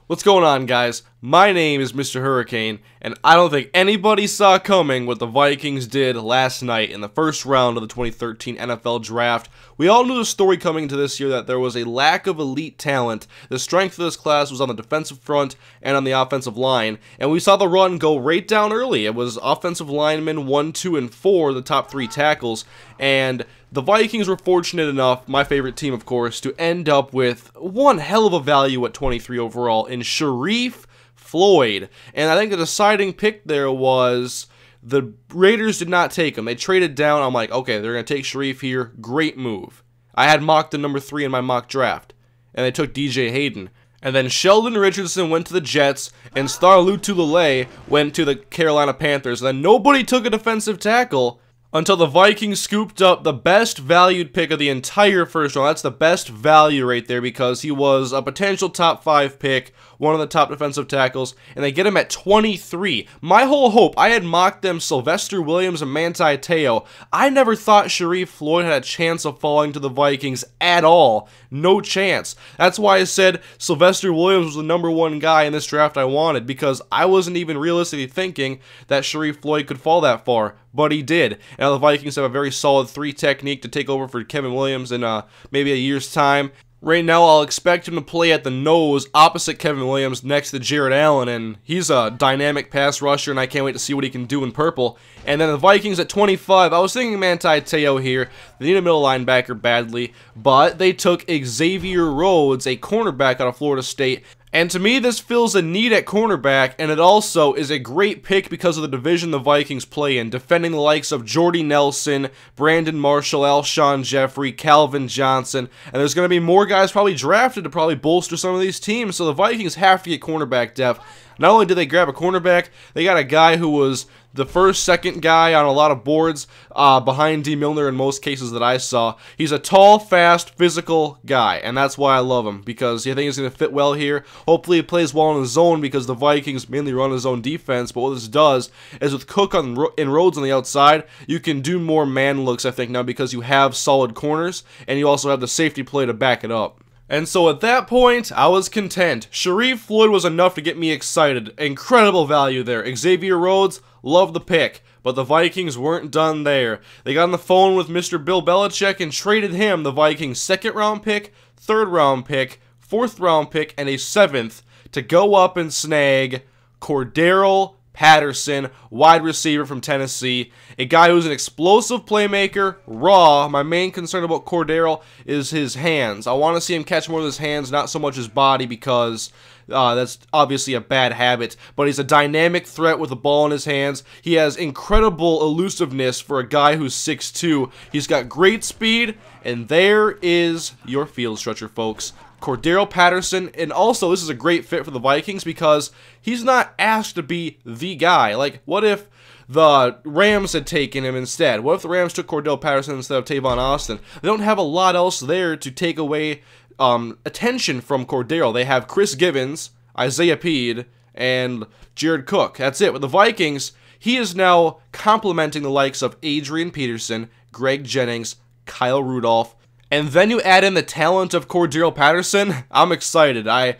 What's going on, guys? My name is Mr. Hurricane, and I don't think anybody saw coming what the Vikings did last night in the first round of the 2013 NFL Draft. We all knew the story coming into this year that there was a lack of elite talent. The strength of this class was on the defensive front and on the offensive line, and we saw the run go right down early. It was offensive linemen 1, 2, and 4, the top 3 tackles, and the Vikings were fortunate enough, my favorite team of course, to end up with one hell of a value at 23 overall in Sharrif Floyd. And I think the deciding pick there was the Raiders did not take him. They traded down. I'm like, okay, they're going to take Sharrif here. Great move. I had mocked him number 3 in my mock draft. And they took DJ Hayden. And then Sheldon Richardson went to the Jets, and Star Lotulelei went to the Carolina Panthers. And then nobody took a defensive tackle until the Vikings scooped up the best valued pick of the entire first round. That's the best value right there because he was a potential top 5 pick, one of the top defensive tackles, and they get him at 23. My whole hope, I had mocked them Sylvester Williams and Manti Te'o. I never thought Sharrif Floyd had a chance of falling to the Vikings at all. No chance. That's why I said Sylvester Williams was the number 1 guy in this draft I wanted, because I wasn't even realistically thinking that Sharrif Floyd could fall that far. But he did. Now the Vikings have a very solid 3 technique to take over for Kevin Williams in maybe a year's time. Right now I'll expect him to play at the nose opposite Kevin Williams next to Jared Allen, and he's a dynamic pass rusher, and I can't wait to see what he can do in purple. And then the Vikings at 25, I was thinking Manti Te'o here. They need a middle linebacker badly, but they took Xavier Rhodes, a cornerback out of Florida State. And to me, this fills a need at cornerback, and it also is a great pick because of the division the Vikings play in, defending the likes of Jordy Nelson, Brandon Marshall, Alshon Jeffrey, Calvin Johnson, and there's going to be more guys probably drafted to probably bolster some of these teams, so the Vikings have to get cornerback depth. Not only did they grab a cornerback, they got a guy who was the first, second guy on a lot of boards behind D. Milner in most cases that I saw. He's a tall, fast, physical guy, and that's why I love him, because I think he's going to fit well here. Hopefully he plays well in the zone, because the Vikings mainly run his own defense, but what this does is with Cook and Rhodes on the outside, you can do more man looks, I think, now, because you have solid corners, and you also have the safety play to back it up. And so at that point, I was content. Sharrif Floyd was enough to get me excited. Incredible value there. Xavier Rhodes, love the pick. But the Vikings weren't done there. They got on the phone with Mr. Bill Belichick and traded him the Vikings' 2nd round pick, 3rd round pick, 4th round pick, and a 7th to go up and snag Cordarrelle Patterson, wide receiver from Tennessee, a guy who's an explosive playmaker, raw. My main concern about Cordarrelle is his hands. I want to see him catch more of his hands, not so much his body, because that's obviously a bad habit, but he's a dynamic threat with the ball in his hands. He has incredible elusiveness for a guy who's 6'2". He's got great speed, and there is your field stretcher, folks. Cordarrelle Patterson, and also this is a great fit for the Vikings because he's not asked to be the guy. Like, what if the Rams had taken him instead? What if the Rams took Cordarrelle Patterson instead of Tavon Austin? They don't have a lot else there to take away attention from Cordarrelle. They have Chris Givens, Isaiah Pead, and Jared Cook. That's it. With the Vikings, he is now complementing the likes of Adrian Peterson, Greg Jennings, Kyle Rudolph, and then you add in the talent of Cordarrelle Patterson. I'm excited. I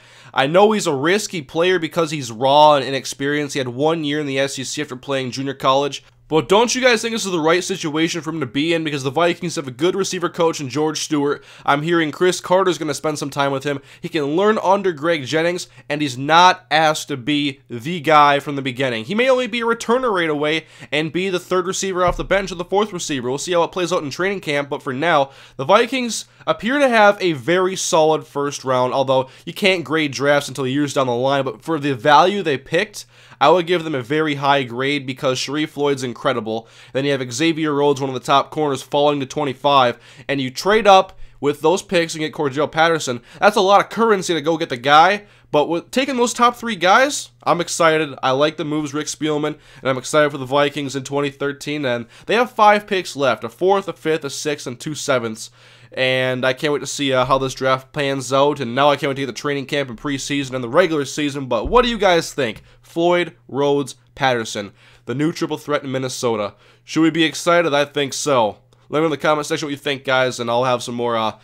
know he's a risky player because he's raw and inexperienced. He had 1 year in the SEC after playing junior college. But don't you guys think this is the right situation for him to be in? Because the Vikings have a good receiver coach in George Stewart. I'm hearing Chris Carter's going to spend some time with him. He can learn under Greg Jennings, and he's not asked to be the guy from the beginning. He may only be a returner right away and be the 3rd receiver off the bench or the 4th receiver. We'll see how it plays out in training camp, but for now, the Vikings appear to have a very solid first round, although you can't grade drafts until years down the line, but for the value they picked, I would give them a very high grade because Sharrif Floyd's incredible. Then you have Xavier Rhodes, one of the top corners, falling to 25, and you trade up with those picks and get Cordarrelle Patterson. That's a lot of currency to go get the guy, but with taking those top 3 guys, I'm excited. I like the moves, Rick Spielman, and I'm excited for the Vikings in 2013, and they have 5 picks left, a 4th, a 5th, a 6th, and 2 7ths. And I can't wait to see how this draft pans out, and now I can't wait to get the training camp and preseason and the regular season, but what do you guys think? Floyd, Rhodes, Patterson, the new triple threat in Minnesota. Should we be excited? I think so. Let me know in the comment section what you think, guys, and I'll have some more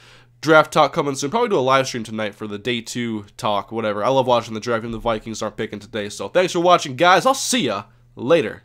draft talk coming soon. Probably do a live stream tonight for the day 2 talk, whatever. I love watching the draft, and the Vikings aren't picking today. So thanks for watching, guys. I'll see ya later.